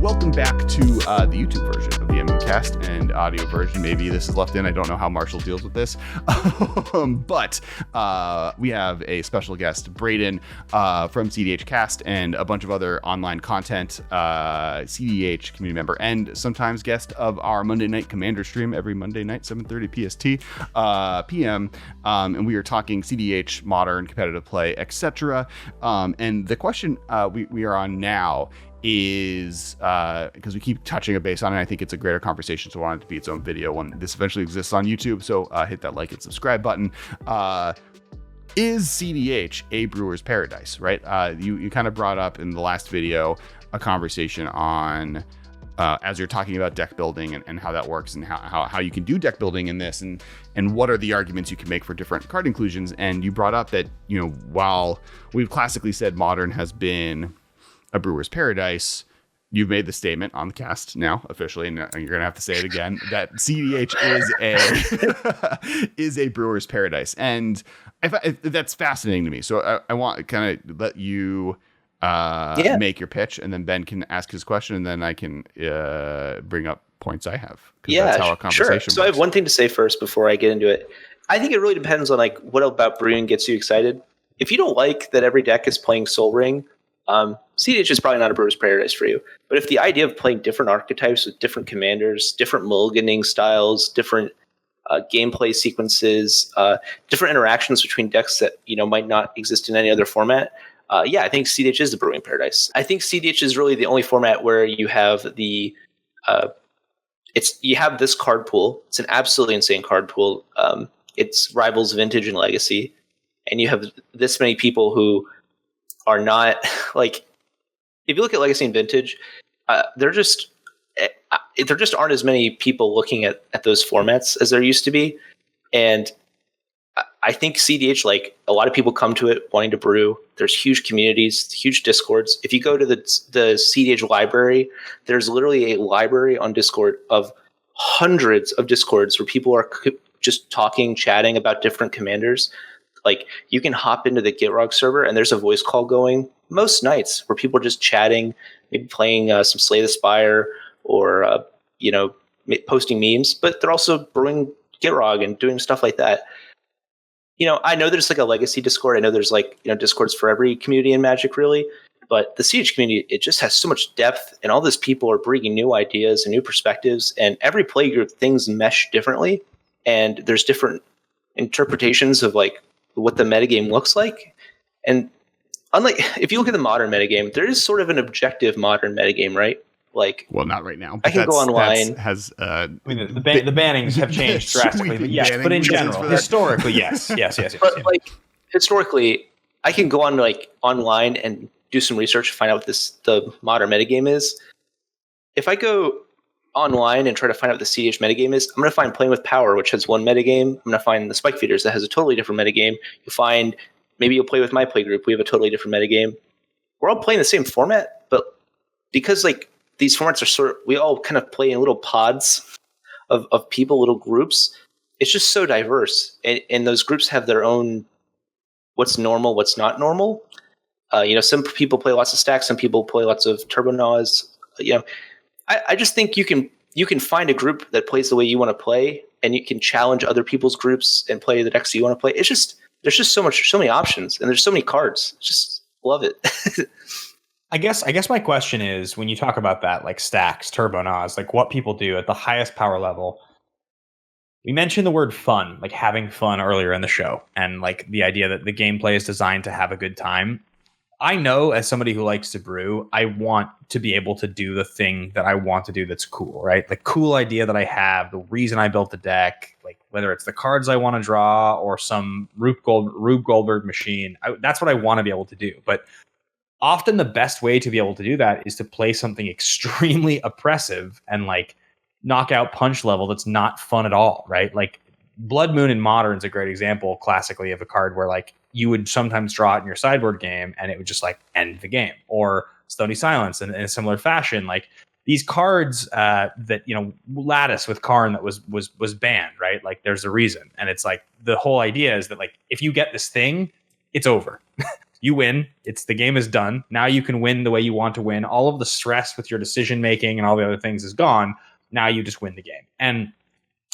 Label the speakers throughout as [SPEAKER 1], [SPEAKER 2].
[SPEAKER 1] Welcome back to the YouTube version of the MMcast and audio version. Maybe this is left in. I don't know how Marshall deals with this. But we have a special guest, Braden, from cEDH Cast and a bunch of other online content, cEDH community member, and sometimes guest of our Monday Night Commander stream every Monday night, 7:30 PST, PM. And we are talking cEDH, modern, competitive play, etc. And the question we are on now is because we keep touching a base on it. I think it's a greater conversation, so I want it to be its own video when this eventually exists on YouTube. So hit that like and subscribe button. Is cEDH a brewer's paradise, right? You kind of brought up in the last video a conversation on as you're talking about deck building and how that works and how you can do deck building in this and what are the arguments you can make for different card inclusions. And you brought up that, you know, while we've classically said modern has been a brewer's paradise, you've made the statement on the cast now officially, and you're gonna have to say it again, that cEDH is a brewer's paradise. And that's fascinating to me. So I want to kind of let you make your pitch, and then Ben can ask his question, and then I can bring up points I have.
[SPEAKER 2] That's how a conversation works. So I have one thing to say first before I get into it. I think it really depends on like what about brewing gets you excited. If you don't like that every deck is playing Soul Ring, cEDH is probably not a brewer's paradise for you. But if the idea of playing different archetypes with different commanders, different mulliganing styles, different gameplay sequences, different interactions between decks that might not exist in any other format, I think cEDH is the brewing paradise. I think cEDH is really the only format where you have you have this card pool. It's an absolutely insane card pool. It's rivals Vintage and Legacy, and you have this many people who are not like, if you look at Legacy and Vintage, there just aren't as many people looking at those formats as there used to be. And I think cEDH, like a lot of people come to it wanting to brew. There's huge communities, huge discords. If you go to the cEDH library, there's literally a library on Discord of hundreds of discords where people are just talking, chatting about different commanders. Like, you can hop into the Gitrog server and there's a voice call going most nights where people are just chatting, maybe playing some Slay the Spire or, posting memes, but they're also brewing Gitrog and doing stuff like that. I know there's like a Legacy Discord. I know there's Discords for every community in Magic, really. But the cEDH community, it just has so much depth, and all these people are bringing new ideas and new perspectives, and every play group, things mesh differently, and there's different interpretations of like what the metagame looks like. And unlike, if you look at the modern metagame, there is sort of an objective modern metagame, right? Like,
[SPEAKER 1] well, not right now.
[SPEAKER 2] I can go online.
[SPEAKER 3] The bannings have changed drastically, but yes. But in general, historically, yes.
[SPEAKER 2] But like historically, I can go on like online and do some research to find out what the modern metagame is. If I go online and try to find out what the cEDH metagame is, I'm going to find Playing with Power, which has one metagame. I'm going to find the Spike Feeders that has a totally different metagame. Maybe you'll play with my play group. We have a totally different metagame. We're all playing the same format, but because like these formats are we all kind of play in little pods of people, little groups. It's just so diverse, and those groups have their own what's normal, what's not normal. Some people play lots of stacks, some people play lots of Turbonaws. I just think you can find a group that plays the way you want to play, and you can challenge other people's groups and play the decks you want to play. It's just there's just so many options, and there's so many cards. Just love it.
[SPEAKER 3] I guess my question is, when you talk about that, like stacks, Turbonaws, like what people do at the highest power level. We mentioned the word fun, like having fun earlier in the show, and like the idea that the gameplay is designed to have a good time. I know, as somebody who likes to brew, I want to be able to do the thing that I want to do that's cool, right? The cool idea that I have, the reason I built the deck, like whether it's the cards I want to draw or some Rube Goldberg machine, that's what I want to be able to do. But often the best way to be able to do that is to play something extremely oppressive and like knockout punch level that's not fun at all, right? Like Blood Moon in Modern is a great example classically of a card where like you would sometimes draw it in your sideboard game and it would just like end the game. Or Stony Silence in a similar fashion. Like these cards that, Lattice with Karn that was banned, right? Like there's a reason. And it's like the whole idea is that like if you get this thing, it's over. You win. The game is done. Now you can win the way you want to win. All of the stress with your decision making and all the other things is gone. Now you just win the game. And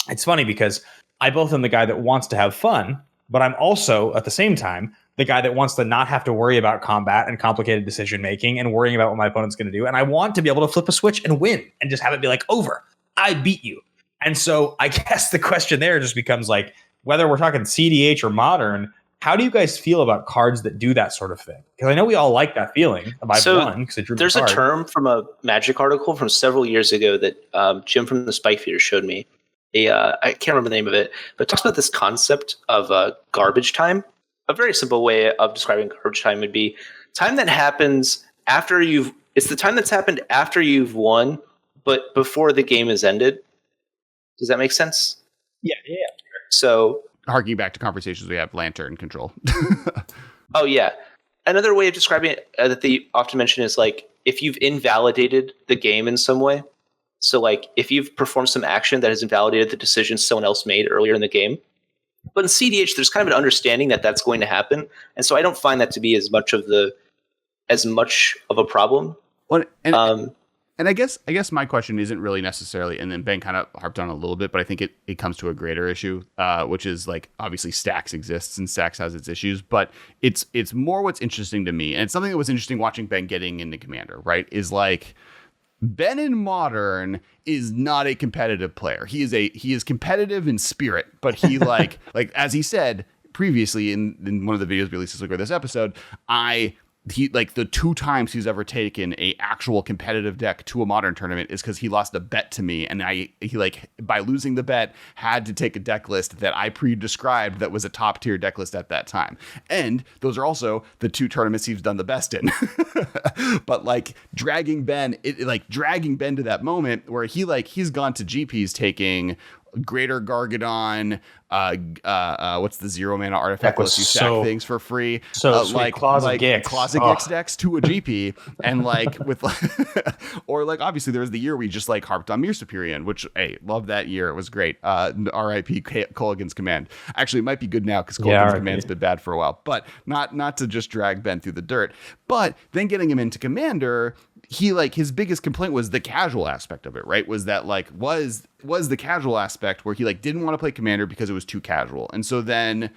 [SPEAKER 3] it's funny because I both am the guy that wants to have fun, but I'm also at the same time the guy that wants to not have to worry about combat and complicated decision making and worrying about what my opponent's going to do. And I want to be able to flip a switch and win and just have it be like, over. I beat you. And so I guess the question there just becomes like, whether we're talking cEDH or modern, how do you guys feel about cards that do that sort of thing? Because I know we all like that feeling of I've won because it drew
[SPEAKER 2] there's a term from a Magic article from several years ago that Jim from the Spike Feeder showed me. I can't remember the name of it, but it talks about this concept of garbage time. A very simple way of describing garbage time would be time that happens after it's the time that's happened after you've won, but before the game is ended. Does that make sense?
[SPEAKER 3] Yeah.
[SPEAKER 2] So,
[SPEAKER 1] harking back to conversations we have, Lantern control.
[SPEAKER 2] Oh yeah. Another way of describing it that they often mention is like if you've invalidated the game in some way. So like if you've performed some action that has invalidated the decision someone else made earlier in the game. But in cEDH, there's kind of an understanding that that's going to happen, and so I don't find that to be as much of a problem.
[SPEAKER 1] Well, and I guess my question isn't really necessarily, and then Ben kind of harped on a little bit, but I think it comes to a greater issue, which is like obviously Stacks exists and Stacks has its issues, but it's more what's interesting to me, and it's something that was interesting watching Ben getting into Commander, right? Is like Ben in Modern is not a competitive player. He is competitive in spirit, but he like as he said previously in one of the videos released this week or this episode, he like the 2 times he's ever taken a actual competitive deck to a Modern tournament is because he lost a bet to me, and he like by losing the bet had to take a deck list that I pre-described that was a top tier deck list at that time. And those are also the 2 tournaments he's done the best in. But like dragging Ben to that moment where he's gone to GPs taking Greater Gargadon, what's the 0-mana artifact list? You stack things for free.
[SPEAKER 3] So like Closet
[SPEAKER 1] Gix decks to a GP, and like with or like obviously there was the year we just like harped on Mir Superior, which love that year. It was great. R.I.P. Colligan's Command. Actually, it might be good now because Colligan's Command's been bad for a while, but not to just drag Ben through the dirt. But then getting him into Commander, he like his biggest complaint was the casual aspect of it, right? Was that like was the casual aspect where he like didn't want to play Commander because it was too casual. And so then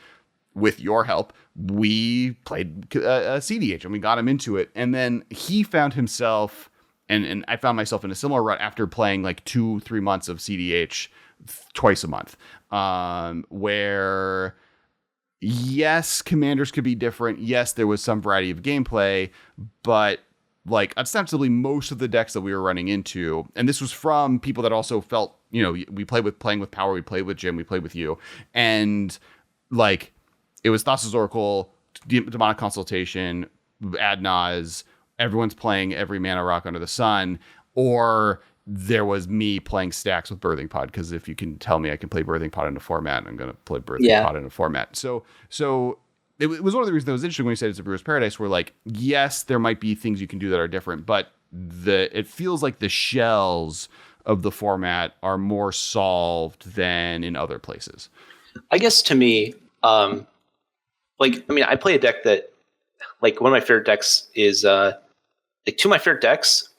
[SPEAKER 1] with your help, we played cEDH and we got him into it. And then he found himself and I found myself in a similar rut after playing like 2-3 months of cEDH twice a month, where yes, commanders could be different. Yes, there was some variety of gameplay, but like ostensibly most of the decks that we were running into, and this was from people that also felt, we playing with Power, we played with Jim, we played with you, and like it was Thassa's Oracle, Demonic Consultation, Adnaz, everyone's playing every mana rock under the sun, or there was me playing Stacks with Birthing Pod, because if you can tell me I can play Birthing Pod in a format, I'm going to play Birthing Pod in a format. So it was one of the reasons that was interesting when you said it's a Brewer's Paradise, where like, yes, there might be things you can do that are different, but it feels like the shells of the format are more solved than in other places.
[SPEAKER 2] I guess to me, I play a deck that, like, one of my favorite decks is, 2 of my favorite decks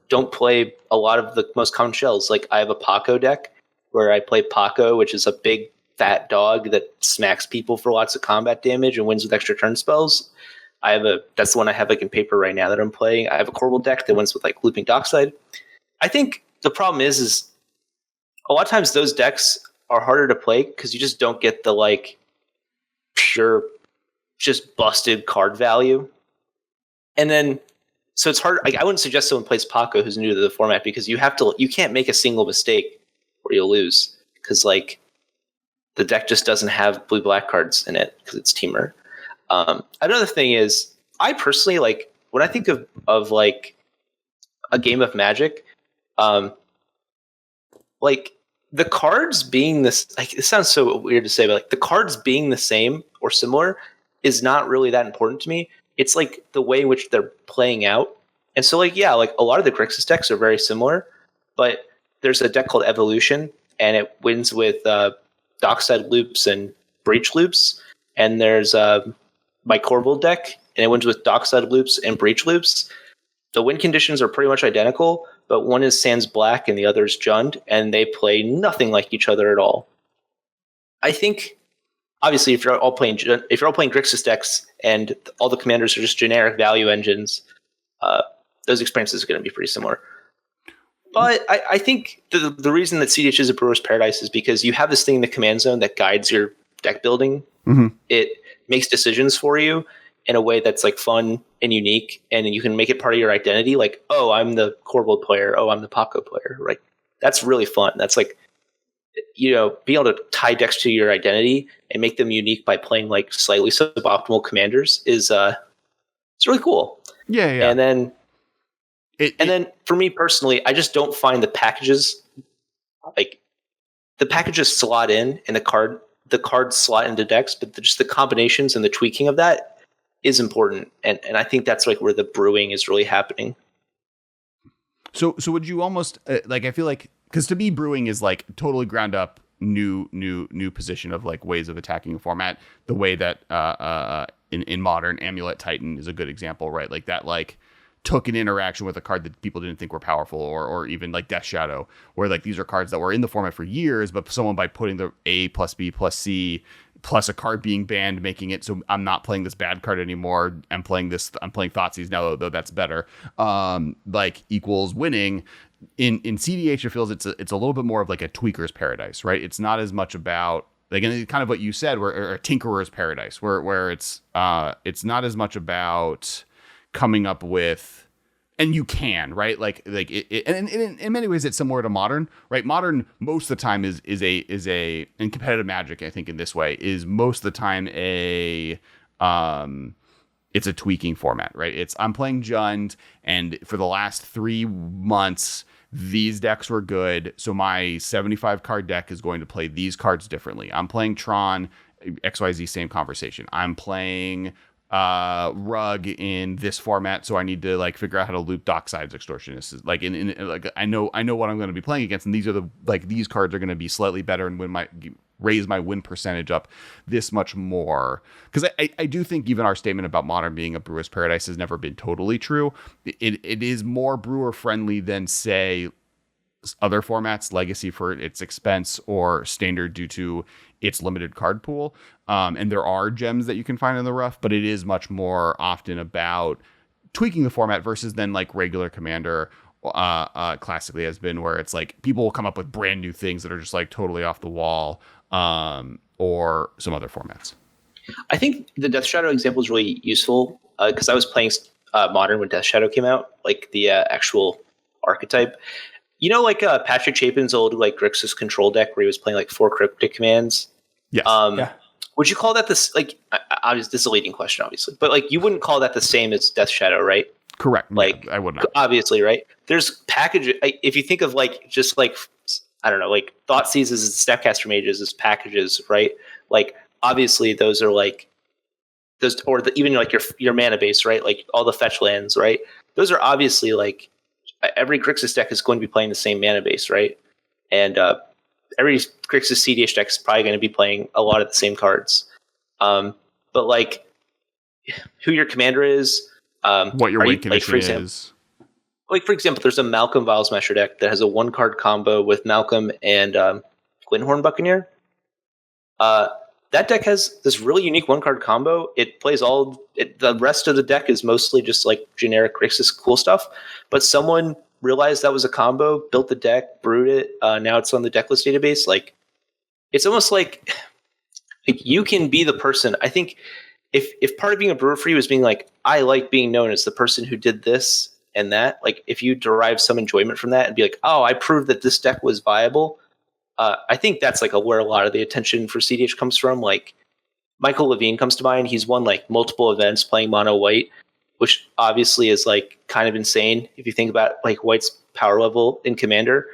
[SPEAKER 2] don't play a lot of the most common shells. Like, I have a Paco deck where I play Paco, which is a big fat dog that smacks people for lots of combat damage and wins with extra turn spells. That's the one I have like in paper right now that I'm playing. I have a Corbel deck that wins with like Looping Dockside. I think the problem is a lot of times those decks are harder to play because you just don't get the like pure, just busted card value. And then, so it's hard. I wouldn't suggest someone plays Paco who's new to the format, because you can't make a single mistake or you'll lose, because like the deck just doesn't have blue-black cards in it because it's Teamer. Another thing is, I personally, like, when I think of like a game of Magic, like the cards being this, like, it sounds so weird to say, but like the cards being the same or similar is not really that important to me. It's like the way in which they're playing out. And so like, yeah, like a lot of the Grixis decks are very similar, but there's a deck called Evolution, and it wins with Dockside Loops and Breach Loops. And there's my Corbel deck, and it wins with Dockside loops and Breach loops. The win conditions are pretty much identical, but one is Sans Black and the other is Jund, and they play nothing like each other at all. I think, obviously, if you're all playing Grixis decks and all the commanders are just generic value engines, those experiences are going to be pretty similar. But I think the reason that cEDH is a brewer's paradise is because you have this thing in the command zone that guides your deck building.
[SPEAKER 1] Mm-hmm.
[SPEAKER 2] It makes decisions for you in a way that's like fun and unique, and you can make it part of your identity. Like, oh, I'm the Corvold player. Oh, I'm the Paco player. Right? That's really fun. That's like, being able to tie decks to your identity and make them unique by playing like slightly suboptimal commanders is it's really cool.
[SPEAKER 1] Yeah.
[SPEAKER 2] And then for me personally, I just don't find the packages slot in and the cards slot into decks, but just the combinations and the tweaking of that is important. And I think that's like where the brewing is really happening.
[SPEAKER 1] So would you almost I feel like, because to me brewing is like totally ground up new position of like ways of attacking a format, the way that in modern Amulet Titan is a good example, right? Like that took an interaction with a card that people didn't think were powerful, or even like Death Shadow, where like these are cards that were in the format for years, but someone by putting the A plus B plus C plus a card being banned, making it so I'm not playing this bad card anymore. I'm playing Thoughtseize now, though that's better. Equals winning. In cEDH, it feels it's a little bit more of like a tweaker's paradise, right? It's not as much about like, and kind of what you said, or a tinkerer's paradise, where it's not as much about coming up with, and you can, right? And in many ways it's similar to modern, right? Modern most of the time is a in competitive Magic, I think in this way is most of the time it's a tweaking format, right? I'm playing Jund, and for the last 3 months these decks were good, so my 75 card deck is going to play these cards differently. I'm playing Tron, XYZ, same conversation. I'm playing Rug in this format, so I need to like figure out how to loop Dockside's Extortionists. Like I know what I'm going to be playing against, and these are these cards are going to be slightly better and raise my win percentage up this much more. Because I do think even our statement about modern being a brewer's paradise has never been totally true. It is more brewer friendly than say other formats, Legacy for its expense or Standard due to its limited card pool. And there are gems that you can find in the rough, but it is much more often about tweaking the format versus then like regular Commander classically has been, where it's like people will come up with brand new things that are just like totally off the wall, or some other formats.
[SPEAKER 2] I think the Death Shadow example is really useful because I was playing Modern when Death Shadow came out, like the actual archetype. Patrick Chapin's old like Grixis control deck where he was playing like 4 cryptic commands.
[SPEAKER 1] Yes.
[SPEAKER 3] Yeah.
[SPEAKER 2] Would you call that this like? Obviously, this is a leading question, obviously, but like you wouldn't call that the same as Death Shadow, right?
[SPEAKER 1] Correct.
[SPEAKER 2] Like
[SPEAKER 1] I would not.
[SPEAKER 2] Obviously, right? There's packages. If you think of like just like I don't know, like Thoughtseizes and Snapcaster Mages as packages, right? Like obviously those are like those, or even like your mana base, right? Like all the fetch lands, right? Those are obviously like every Grixis deck is going to be playing the same mana base, right? And every Grixis cEDH deck is probably going to be playing a lot of the same cards. But like who your commander is,
[SPEAKER 1] what your win condition is.
[SPEAKER 2] Like, for example, there's a Malcolm Vile Smasher deck that has a 1-card combo with Malcolm and Glinthorn Buccaneer. That deck has this really unique 1-card combo. It plays the rest of the deck is mostly just like generic Grixis cool stuff. But someone realized that was a combo, built the deck, brewed it. Now it's on the decklist database. Like, it's almost like you can be the person. I think if part of being a brewer for you is being like, I like being known as the person who did this and that, like if you derive some enjoyment from that and be like, oh, I proved that this deck was viable. I think that's like where a lot of the attention for cEDH comes from. Like Michael Levine comes to mind. He's won like multiple events playing mono white, which obviously is like kind of insane if you think about like white's power level in Commander.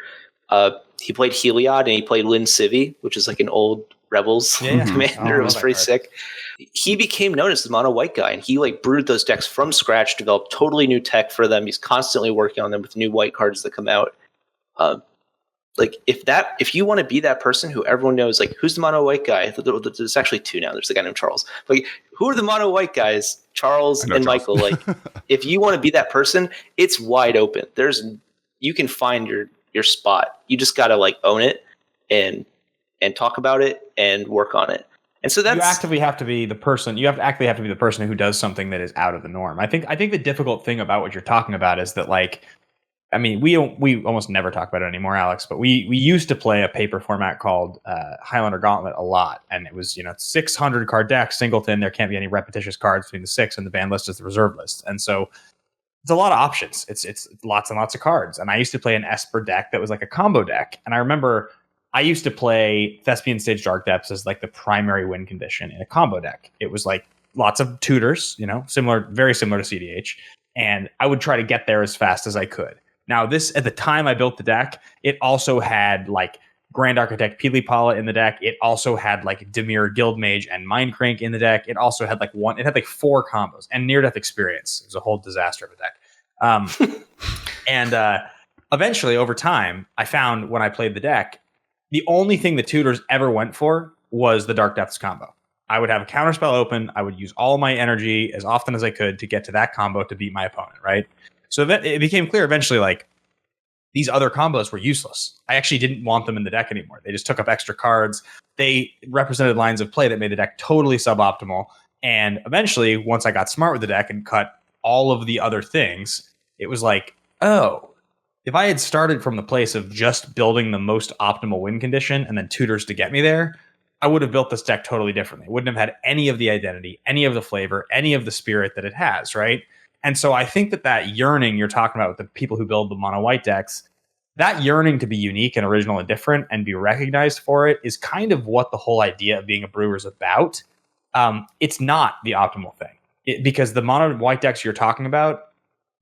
[SPEAKER 2] He played Heliod and he played Lin Civi, which is like an old Rebels commander. It was pretty sick. He became known as the mono white guy, and he like brewed those decks from scratch, developed totally new tech for them. He's constantly working on them with new white cards that come out. Like if you want to be that person who everyone knows, like who's the mono white guy? There's actually 2 now. There's a guy named Charles. Like who are the mono white guys? Charles and
[SPEAKER 1] Charles.
[SPEAKER 2] Michael. Like, if you want to be that person, it's wide open. You can find your spot. You just got to like own it and talk about it and work on it. And so that's,
[SPEAKER 3] you actively have to be the person. You actively have to be the person who does something that is out of the norm. I think the difficult thing about what you're talking about is that, like, I mean, we almost never talk about it anymore, Alex. But we used to play a paper format called Highlander Gauntlet a lot, and it was 600 card deck, singleton. There can't be any repetitious cards between the 6, and the ban list is the reserve list. And so it's a lot of options. It's lots and lots of cards. And I used to play an Esper deck that was like a combo deck, and I remember I used to play Thespian Stage Dark Depths as like the primary win condition in a combo deck. It was like lots of tutors, very similar to cEDH. And I would try to get there as fast as I could. Now, this, at the time I built the deck, it also had like Grand Architect Pilipala in the deck. It also had like Dimir Guildmage and Mindcrank in the deck. It also had like 4 combos and Near Death Experience. It was a whole disaster of a deck. And eventually, over time, I found when I played the deck, the only thing the tutors ever went for was the Dark Depths combo. I would have a counterspell open. I would use all my energy as often as I could to get to that combo to beat my opponent, right? So it became clear eventually, like, these other combos were useless. I actually didn't want them in the deck anymore. They just took up extra cards. They represented lines of play that made the deck totally suboptimal. And eventually, once I got smart with the deck and cut all of the other things, it was like, oh, if I had started from the place of just building the most optimal win condition and then tutors to get me there, I would have built this deck totally differently. It wouldn't have had any of the identity, any of the flavor, any of the spirit that it has, right? And so I think that yearning you're talking about with the people who build the mono white decks, that yearning to be unique and original and different and be recognized for it is kind of what the whole idea of being a brewer is about. It's not the optimal thing because the mono white decks you're talking about,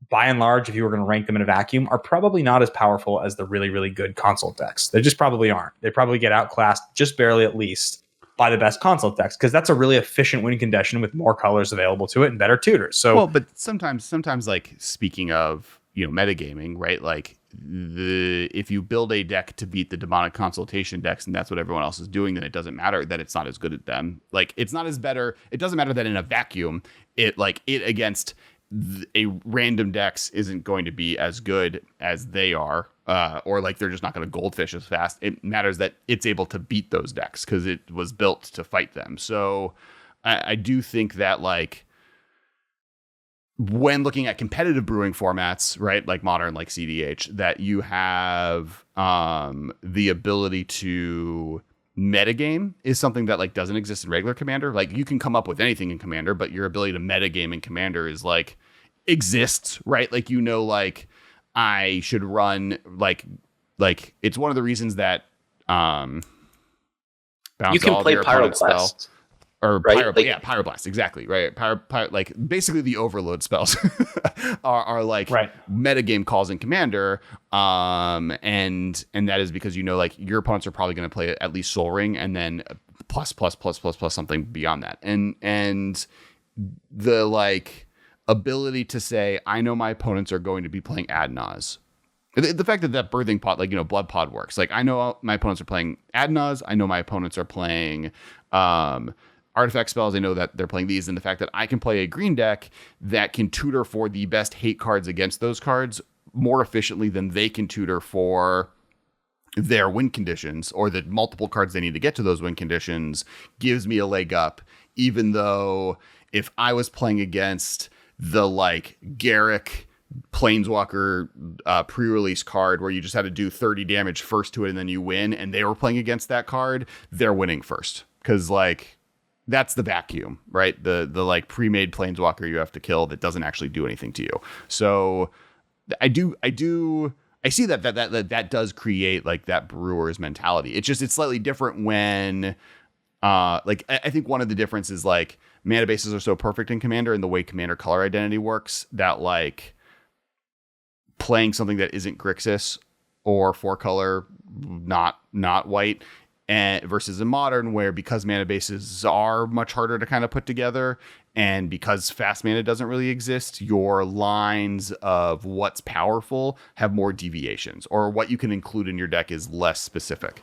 [SPEAKER 3] by and large, if you were going to rank them in a vacuum, are probably not as powerful as the really, really good console decks. They just probably aren't. They probably get outclassed just barely, at least, by the best console decks, because that's a really efficient win condition with more colors available to it and better tutors. So,
[SPEAKER 1] well, but sometimes, like, speaking of metagaming, right? Like, if you build a deck to beat the demonic consultation decks, and that's what everyone else is doing, then it doesn't matter that it's not as good at them. Like, it's not as better. It doesn't matter that in a vacuum, it against a random decks isn't going to be as good as they are, or like they're just not going to goldfish as fast. It matters that it's able to beat those decks because it was built to fight them. So I do think that, like, when looking at competitive brewing formats, right, like Modern, like cEDH, that you have the ability to metagame is something that, like, doesn't exist in regular Commander. Like, you can come up with anything in Commander, but your ability to metagame in Commander is, like, exists, right? Like, like, I should run like it's one of the reasons that
[SPEAKER 2] you can play Pyroblast.
[SPEAKER 1] Or
[SPEAKER 2] right?
[SPEAKER 1] Pyroblast, exactly, right? Like, basically the overload spells are like metagame calls in Commander, and that is because like your opponents are probably going to play at least Soul Ring, and then plus something beyond that, and the, like, ability to say, I know my opponents are going to be playing Adnaz. The fact that birthing pod, like, blood pod works. Like, I know my opponents are playing Adnaz. I know my opponents are playing artifact spells. I know that they're playing these, and the fact that I can play a green deck that can tutor for the best hate cards against those cards more efficiently than they can tutor for their win conditions, or the multiple cards they need to get to those win conditions, gives me a leg up, even though if I was playing against the, like, Garrick Planeswalker pre-release card where you just had to do 30 damage first to it and then you win, and they were playing against that card, they're winning first. Because, like, that's the vacuum, right? The like pre-made Planeswalker you have to kill that doesn't actually do anything to you. So I see that does create, like, that Brewers mentality. It's slightly different when like, I think one of the differences, like, mana bases are so perfect in Commander and the way Commander color identity works that, like, playing something that isn't Grixis or 4-color, not white, and versus in Modern, where because mana bases are much harder to kind of put together, and because fast mana doesn't really exist, your lines of what's powerful have more deviations, or what you can include in your deck is less specific.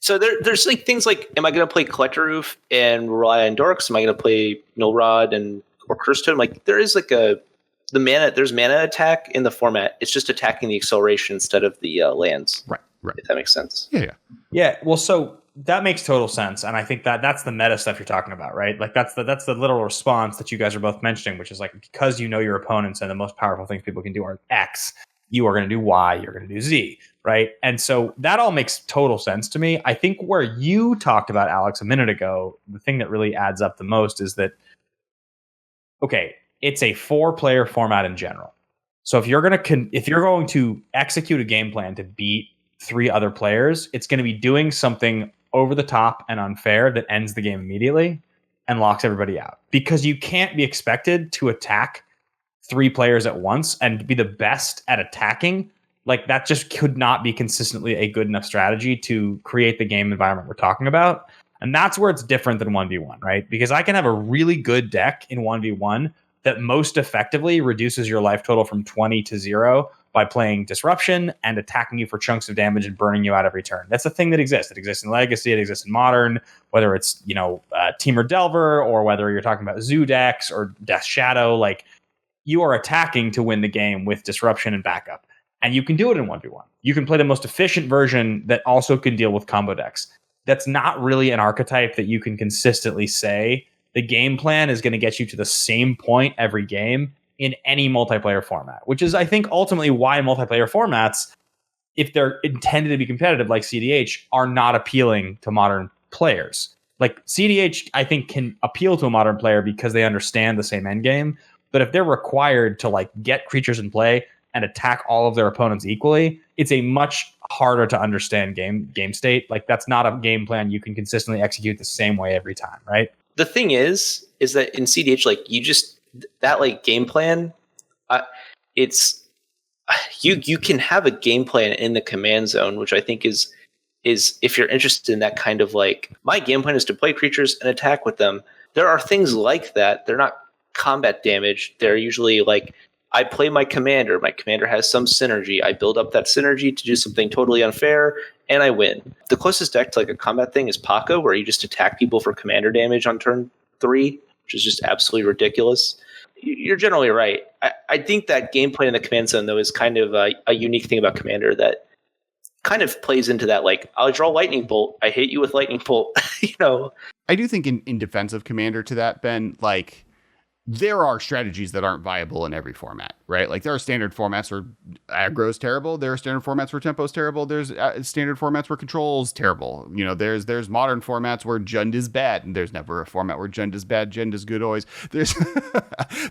[SPEAKER 2] So there's like things like, am I going to play Collector Roof and rely on Dorks? Am I going to play Null Rod or Curse Totem? Like there is like there's mana attack in the format. It's just attacking the acceleration instead of the lands.
[SPEAKER 1] Right.
[SPEAKER 2] If that makes sense.
[SPEAKER 3] Yeah. Well, so that makes total sense, and I think that's the meta stuff you're talking about, right? Like that's the literal response that you guys are both mentioning, which is like, because you know your opponents and the most powerful things people can do are X, you are going to do Y, you're going to do Z, right? And so that all makes total sense to me. I think where you talked about, Alex, a minute ago, the thing that really adds up the most is that, okay, it's a 4-player format in general. So if you're going to execute a game plan to beat 3 other players, it's going to be doing something over the top and unfair that ends the game immediately and locks everybody out, because you can't be expected to attack 3 players at once and be the best at attacking. Like that just could not be consistently a good enough strategy to create the game environment we're talking about. And that's where it's different than 1v1, right? Because I can have a really good deck in 1v1 that most effectively reduces your life total from 20 to 0 by playing Disruption and attacking you for chunks of damage and burning you out every turn. That's a thing that exists. It exists in Legacy. It exists in Modern, whether it's, Temur Delver, or whether you're talking about Zoo decks or Death Shadow. Like, you are attacking to win the game with Disruption and backup. And you can do it in 1v1. You can play the most efficient version that also can deal with combo decks. That's not really an archetype that you can consistently say the game plan is going to get you to the same point every game in any multiplayer format, which is, I think, ultimately why multiplayer formats, if they're intended to be competitive like cEDH, are not appealing to modern players. Like cEDH, I think, can appeal to a modern player because they understand the same end game. But if they're required to like get creatures in play and attack all of their opponents equally, it's a much harder to understand game state. Like that's not a game plan you can consistently execute the same way every time, right?
[SPEAKER 2] The thing is that in cEDH, like that like game plan, it's you can have a game plan in the command zone, which I think is if you're interested in that kind of like, my game plan is to play creatures and attack with them. There are things like that. They're not combat damage. They're usually like, I play my commander has some synergy. I build up that synergy to do something totally unfair, and I win. The closest deck to like a combat thing is Paco, where you just attack people for commander damage on turn 3, which is just absolutely ridiculous. You're generally right. I think that gameplay in the command zone, though, is kind of a unique thing about Commander that kind of plays into that, like, I'll draw Lightning Bolt, I hit you with Lightning Bolt,
[SPEAKER 1] I do think in defense of Commander to that, Ben, like, there are strategies that aren't viable in every format, right? Like there are standard formats where aggro is terrible. There are standard formats where tempo is terrible. There's standard formats where control is terrible. There's modern formats where Jund is bad, and there's never a format where Jund is bad. Jund is good always. There's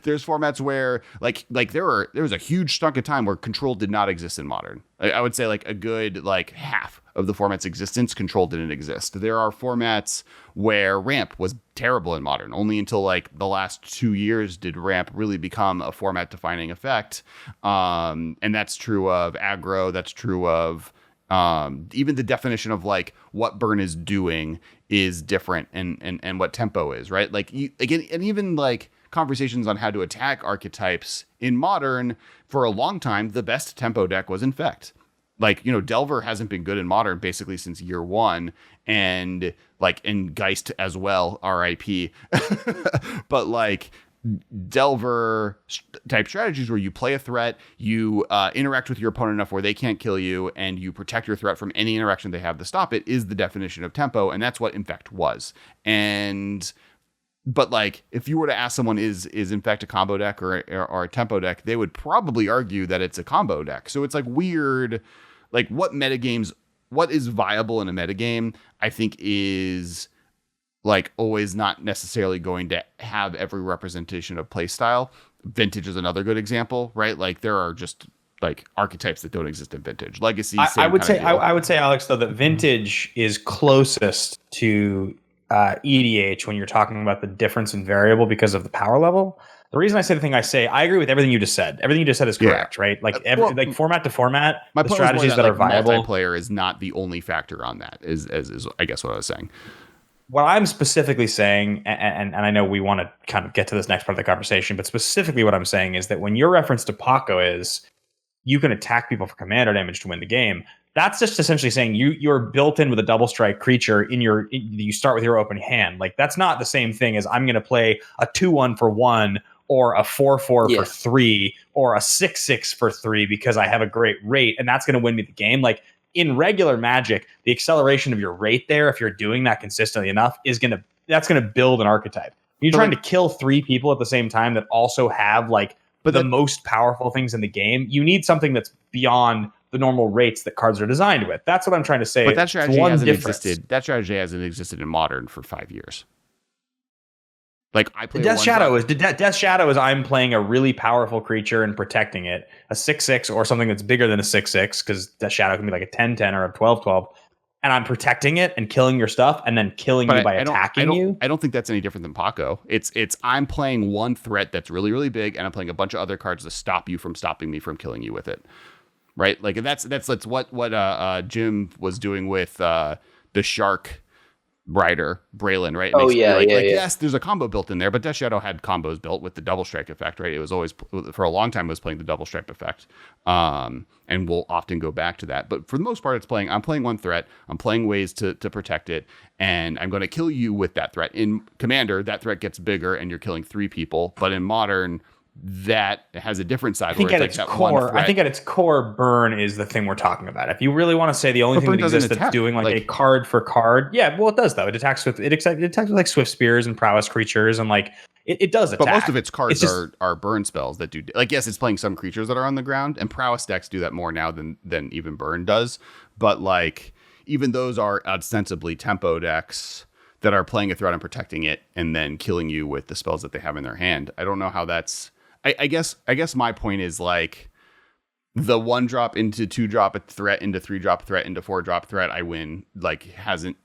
[SPEAKER 1] there's formats where like there was a huge chunk of time where control did not exist in modern. I would say like a good like half of the format's existence, control didn't exist. There are formats where ramp was terrible in modern. Only until like the last 2 years did ramp really become a format defining effect. And that's true of aggro. That's true of even the definition of like what burn is doing is different and what tempo is, right? Like again, and even like conversations on how to attack archetypes in modern, for a long time, the best tempo deck was Infect. Like, Delver hasn't been good in modern basically since year 1, and like in Geist as well, RIP. But like Delver type strategies where you play a threat, you interact with your opponent enough where they can't kill you, and you protect your threat from any interaction they have to stop it, is the definition of tempo, and that's what Infect was. But like, if you were to ask someone, is Infect a combo deck or a tempo deck, they would probably argue that it's a combo deck. So it's like weird, like what is viable in a metagame, I think is like always not necessarily going to have every representation of playstyle. Vintage is another good example, right? Like there are just like archetypes that don't exist in Vintage. Legacy,
[SPEAKER 3] I would say, Alex, though, that Vintage is closest to EDH when you're talking about the difference in variable because of the power level. The reason I say the thing I say, I agree with everything you just said. Everything you just said is correct, right? Like like format to format, the strategies that are viable.
[SPEAKER 1] Multiplayer is not the only factor on that. Is I guess what I was saying.
[SPEAKER 3] What I'm specifically saying, and I know we want to kind of get to this next part of the conversation, but specifically what I'm saying is that when your reference to Paco is you can attack people for commander damage to win the game, that's just essentially saying you're built in with a double strike creature you start with your open hand. Like that's not the same thing as I'm going to play a 2/1 for 1 or a 4/4 for 3 or a 6/6 for 3 because I have a great rate and that's going to win me the game. Like in regular Magic, the acceleration of your rate there, if you're doing that consistently enough, that's going to build an archetype. You're trying to kill 3 people at the same time that also have like the most powerful things in the game. You need something that's beyond the normal rates that cards are designed with. That's what I'm trying to say.
[SPEAKER 1] But that strategy hasn't existed. That strategy hasn't existed in Modern for 5 years. Like I play
[SPEAKER 3] Death Shadow is I'm playing a really powerful creature and protecting it, a 6/6 or something that's bigger than a 6/6 because Death Shadow can be like a 10/10 or a 12/12, and I'm protecting it and killing your stuff and then killing you by attacking you.
[SPEAKER 1] I don't think that's any different than Paco. It's I'm playing one threat that's really really big, and I'm playing a bunch of other cards to stop you from stopping me from killing you with it. Right? Like that's what Jim was doing with the Shark Rider, Braden, right? Yes, there's a combo built in there, but Death Shadow had combos built with the double strike effect, right? It was always, for a long time, it was playing the double strike effect. And we'll often go back to that. But for the most part, I'm playing one threat, I'm playing ways to protect it, and I'm going to kill you with that threat. In Commander, that threat gets bigger and you're killing 3 people, but in Modern, that has a different side.
[SPEAKER 3] I think at its core, burn is the thing we're talking about. If you really want to say the only thing that exists that's doing like a card for card, yeah, well, it does though. It attacks with like Swift Spears and Prowess creatures, and like it does attack.
[SPEAKER 1] But most of its cards are burn spells that do. Like yes, it's playing some creatures that are on the ground, and Prowess decks do that more now than even burn does. But like even those are ostensibly tempo decks that are playing a threat and protecting it, and then killing you with the spells that they have in their hand. I don't know how that's. I guess my point is like the 1-drop into 2-drop threat into 3-drop threat into 4-drop threat I win like hasn't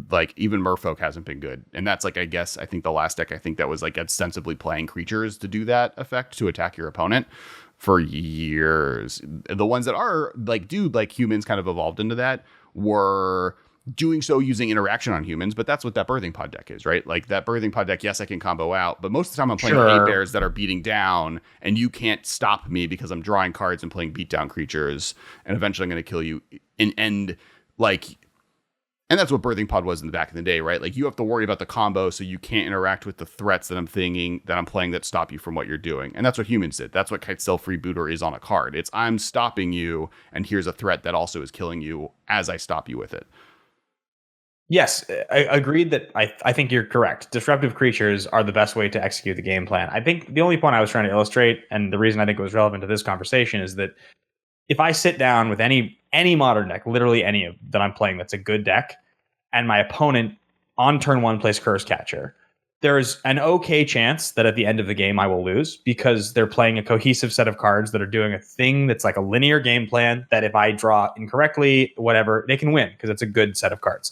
[SPEAKER 1] like even Merfolk hasn't been good, and that's like I think the last deck that was like ostensibly playing creatures to do that effect to attack your opponent for years. The ones that are like humans kind of evolved into that were doing so using interaction on humans, but that's what that Birthing Pod deck is, right? Like that Birthing Pod deck, yes, I can combo out, but most of the time I'm playing 8 bears that are beating down, and you can't stop me because I'm drawing cards and playing beatdown creatures, and eventually I'm going to kill you. And that's what Birthing Pod was in the back in the day, right? Like you have to worry about the combo, so you can't interact with the threats that I'm playing that stop you from what you're doing. And that's what humans did. That's what Kitesail Freebooter is on a card. It's I'm stopping you, and here's a threat that also is killing you as I stop you with it.
[SPEAKER 3] Yes, I agreed that I think you're correct. Disruptive creatures are the best way to execute the game plan. I think the only point I was trying to illustrate, and the reason I think it was relevant to this conversation, is that if I sit down with any modern deck, literally any of that I'm playing that's a good deck, and my opponent on turn 1 plays Curse Catcher, there's an okay chance that at the end of the game I will lose because they're playing a cohesive set of cards that are doing a thing that's like a linear game plan that if I draw incorrectly, whatever, they can win because it's a good set of cards.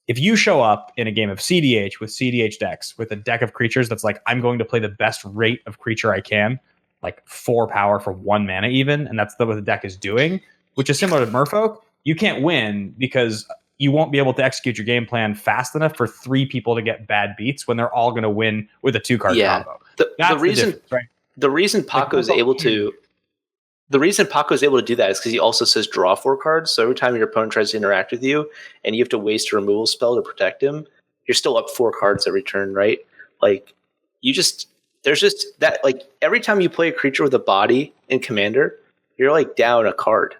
[SPEAKER 3] If you show up in a game of cEDH with cEDH decks with a deck of creatures that's like, I'm going to play the best rate of creature I can, like 4 power for 1 mana even, and that's what the deck is doing, which is similar to Merfolk, you can't win because you won't be able to execute your game plan fast enough for 3 people to get bad beats when they're all going to win with a 2-card combo.
[SPEAKER 2] The reason Paco is able to do that is because he also says draw 4 cards. So every time your opponent tries to interact with you and you have to waste a removal spell to protect him, you're still up 4 cards every turn, right? Like there's just that, like every time you play a creature with a body in Commander, you're like down a card,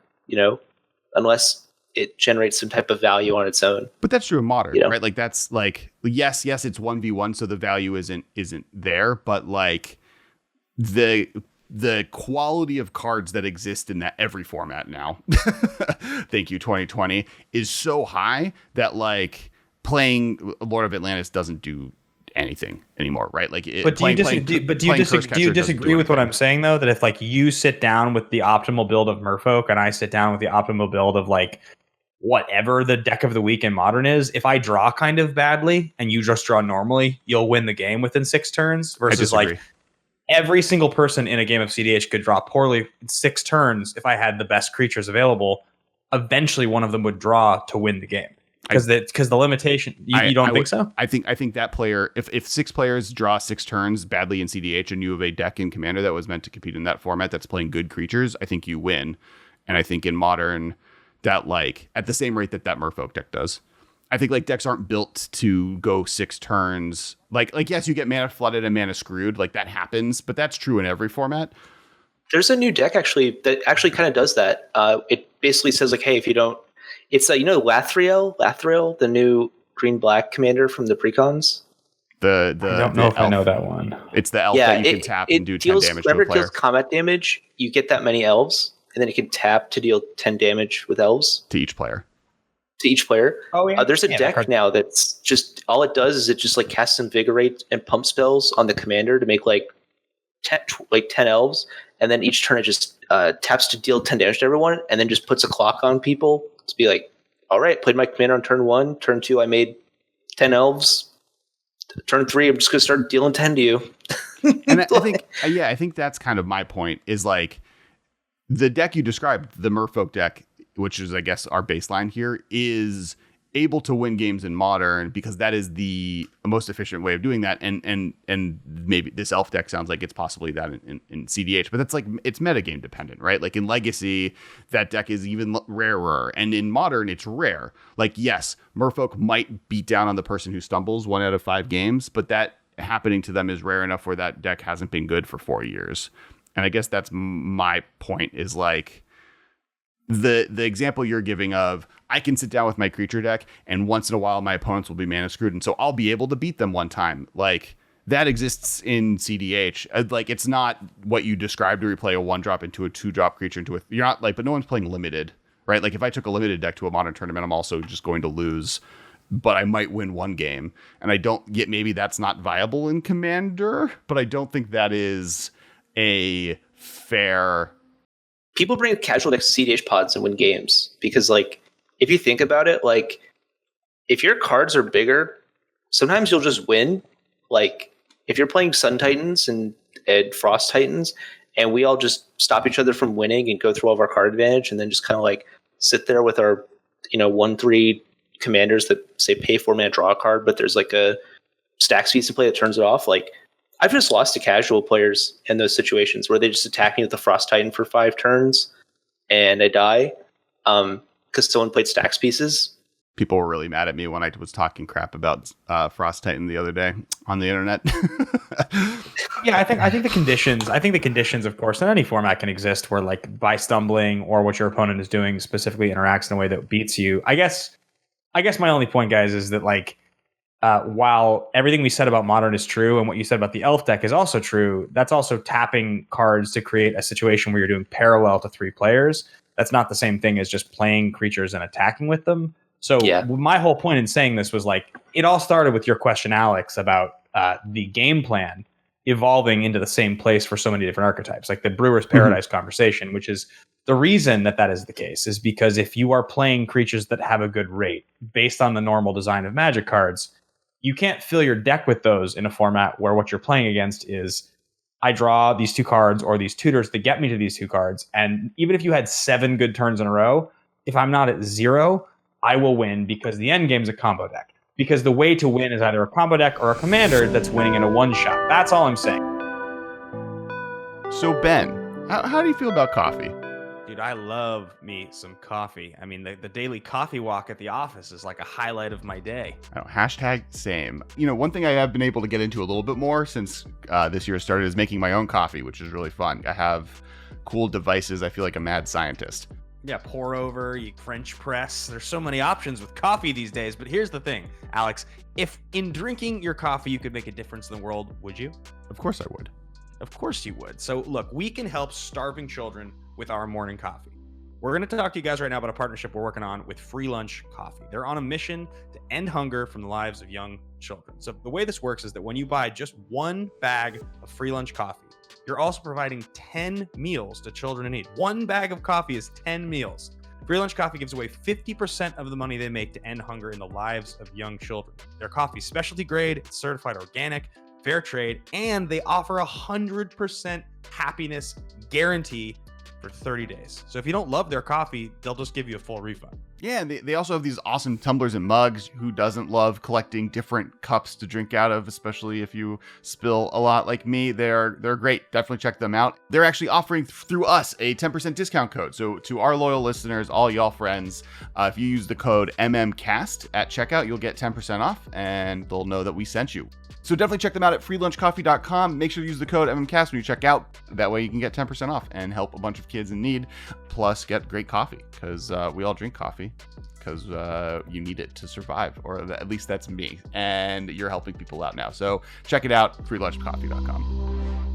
[SPEAKER 2] unless it generates some type of value on its own.
[SPEAKER 1] But that's true in Modern, right? Like that's like, yes, it's 1v1. So the value isn't there, but like the quality of cards that exist in that every format now, thank you 2020, is so high that like playing Lord of Atlantis doesn't do anything anymore, right? Like, do you disagree with what I'm saying though? That if like you sit down with the optimal build of Merfolk and I sit down with the optimal build of like whatever the deck of the week in Modern is, if I draw kind of badly and you just draw normally, you'll win the game within 6 turns. Versus like every single person in a game of cEDH could draw poorly 6 turns. If I had the best creatures available, eventually one of them would draw to win the game. Because the limitation, you don't think so? I think that player, if 6 players draw 6 turns badly in cEDH and you have a deck in Commander that was meant to compete in that format that's playing good creatures, I think you win. And I think in Modern, that like at the same rate that Merfolk deck does. I think like decks aren't built to go 6 turns. Like yes, you get mana flooded and mana screwed, like that happens, but that's true in every format.
[SPEAKER 2] There's a new deck actually that actually kind of does that. It basically says like, hey, if you don't, it's Lathril, the new green-black commander from the precons.
[SPEAKER 3] I don't know if I know that one.
[SPEAKER 1] It's the elf that you can tap and do 10 damage to a player.
[SPEAKER 2] Whenever it deals combat damage, you get that many elves, and then you can tap to deal 10 damage with elves.
[SPEAKER 1] To each player.
[SPEAKER 2] Oh, yeah. There's a deck now that's just, all it does is it just like casts Invigorate and pump spells on the commander to make like 10 elves, and then each turn it just taps to deal 10 damage to everyone, and then just puts a clock on people to be like, all right, played my commander on turn 1, turn 2 I made 10 elves, turn 3 I'm just going to start dealing 10 to you.
[SPEAKER 1] And I think that's kind of my point, is like the deck you described, the Merfolk deck, which is, I guess, our baseline here, is able to win games in Modern because that is the most efficient way of doing that. And maybe this elf deck sounds like it's possibly that in cEDH, but that's like, it's metagame dependent, right? Like in Legacy, that deck is even rarer. And in Modern, it's rare. Like, yes, Merfolk might beat down on the person who stumbles 1 out of 5 games, but that happening to them is rare enough where that deck hasn't been good for 4 years. And I guess that's my point, is like, the example you're giving of, I can sit down with my creature deck and once in a while my opponents will be mana screwed, and so I'll be able to beat them one time. Like, that exists in cEDH. Like, it's not what you described to replay a 1-drop into a 2-drop creature into a, you're not like, but no one's playing limited, right? Like, if I took a limited deck to a Modern tournament, I'm also just going to lose, but I might win one game. And I don't get, maybe that's not viable in Commander, but I don't think that is a fair.
[SPEAKER 2] People bring casual decks to cEDH pods and win games because, like, if you think about it, like, if your cards are bigger, sometimes you'll just win. Like, if you're playing Sun Titans and Frost Titans, and we all just stop each other from winning and go through all of our card advantage, and then just kind of like sit there with our, 1/3 commanders that say pay 4 mana, draw a card, but there's like a Stax Feast to play that turns it off. Like, I've just lost to casual players in those situations where they just attack me with the Frost Titan for 5 turns and I die because someone played Stax Pieces.
[SPEAKER 1] People were really mad at me when I was talking crap about Frost Titan the other day on the internet.
[SPEAKER 3] Yeah, I think the conditions, of course, in any format can exist where, like, by stumbling or what your opponent is doing specifically interacts in a way that beats you. I guess my only point, guys, is that, like, while everything we said about Modern is true and what you said about the elf deck is also true, that's also tapping cards to create a situation where you're doing parallel to 3 players. That's not the same thing as just playing creatures and attacking with them. So my whole point in saying this was, like, it all started with your question, Alex, about the game plan evolving into the same place for so many different archetypes, like the Brewer's Paradise conversation, which is the reason that is the case, is because if you are playing creatures that have a good rate based on the normal design of Magic cards, you can't fill your deck with those in a format where what you're playing against is, I draw these 2 cards or these tutors that get me to these 2 cards. And even if you had 7 good turns in a row, if I'm not at 0, I will win because the end game's a combo deck. Because the way to win is either a combo deck or a commander that's winning in a one-shot. That's all I'm saying.
[SPEAKER 1] So, Ben, how do you feel about coffee?
[SPEAKER 3] Dude, I love me some coffee. I mean, the daily coffee walk at the office is like a highlight of my day.
[SPEAKER 1] Oh, hashtag same. One thing I have been able to get into a little bit more since this year started is making my own coffee, which is really fun. I have cool devices. I feel like a mad scientist.
[SPEAKER 3] Yeah, pour over, you French press. There's so many options with coffee these days. But here's the thing, Alex. If in drinking your coffee you could make a difference in the world, would you?
[SPEAKER 1] Of course I would.
[SPEAKER 3] Of course you would. So look, we can help starving children with our morning coffee. We're going to talk to you guys right now about a partnership we're working on with Free Lunch Coffee. They're on a mission to end hunger from the lives of young children. So the way this works is that when you buy just 1 bag of Free Lunch Coffee, you're also providing 10 meals to children in need. 1 bag of coffee is 10 meals. Free Lunch Coffee gives away 50% of the money they make to end hunger in the lives of young children. Their coffee is specialty grade, it's certified organic, fair trade, and they offer 100% happiness guarantee for 30 days. So if you don't love their coffee, they'll just give you a full refund.
[SPEAKER 1] Yeah, and they also have these awesome tumblers and mugs. Who doesn't love collecting different cups to drink out of, especially if you spill a lot like me? They're great. Definitely check them out. They're actually offering through us a 10% discount code. So to our loyal listeners, all y'all friends, if you use the code MMCast at checkout, you'll get 10% off and they'll know that we sent you. So definitely check them out at freelunchcoffee.com. Make sure to use the code MMCast when you check out. That way you can get 10% off and help a bunch of kids in need, plus get great coffee, because we all drink coffee because you need it to survive, or at least that's me. And you're helping people out now. So check it out, freelunchcoffee.com.